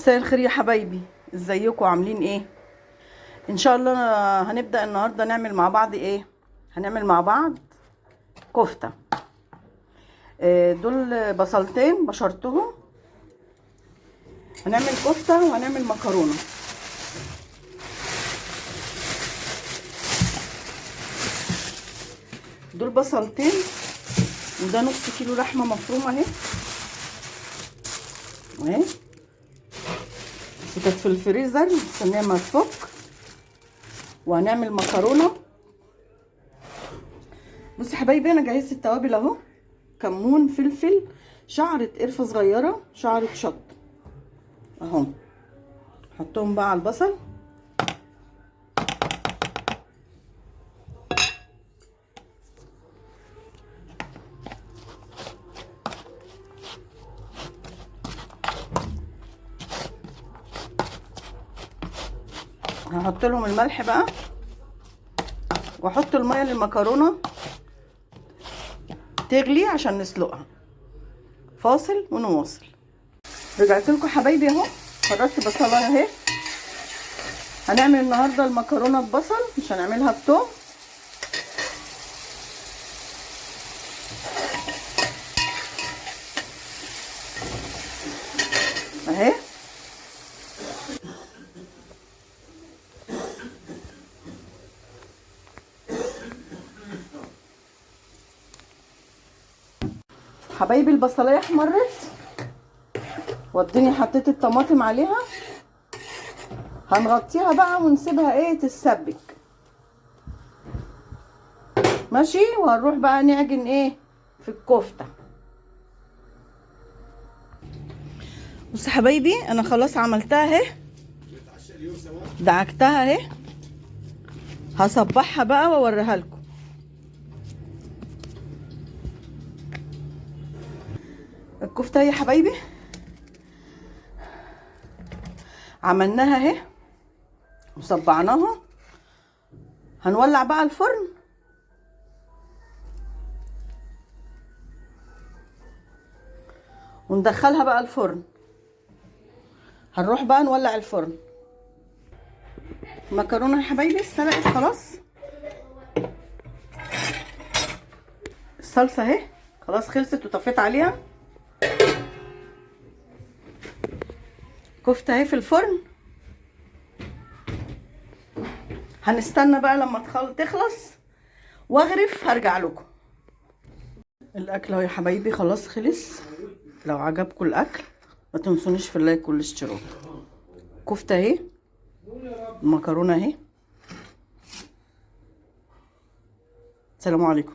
مساء الخير يا حبايبي، ازيكم عاملين ايه؟ ان شاء الله هنبدأ النهارده نعمل مع بعض ايه؟ هنعمل مع بعض كفتة. دول بصلتين بشرتهم. هنعمل كفتة وهنعمل مكرونة. دول بصلتين وده نص كيلو لحمة مفرومة اهي اهي، وكانت في الفريزر مستنيه ما تفك. وهنعمل مكرونه. بصوا يا حبايبي، انا جهزت التوابل اهو: كمون، فلفل، شعره قرفه صغيره، شعره شط اهو. حطهم بقى على البصل. هحط لهم الملح بقى، واحط الميه للمكرونه تغلي عشان نسلقها. فاصل ونواصل. رجعت لكم حبايبي اهو، فرطت بصله اهي. هنعمل النهارده المكرونه ببصل، مش هنعملها بتوم. اهي حبايبي، البصلايه احمرت واديني حطيت الطماطم عليها. هنغطيها بقى ونسيبها ايه تتسبك ماشي. وهنروح بقى نعجن ايه في الكفته. بصوا حبايبي، انا خلاص عملتها اهي، دعكتها اهي. هصبحها بقى واوريها لكم. الكفته يا حبايبي عملناها اهي وصبعناها. هنولع بقى الفرن وندخلها بقى الفرن. هنروح بقى نولع الفرن. المكرونه يا حبايبي اتسلقت خلاص. الصلصه اهي خلاص خلصت وطفيت عليها. كفته اهي في الفرن. هنستنى بقى لما تخلص واغرف هرجع لكم. الاكل اهو يا حبايبي خلاص خلص. لو عجبكم الاكل ما تنسونيش في اللايك والاشتراك. كفته اهي، المكرونه اهي. السلام عليكم.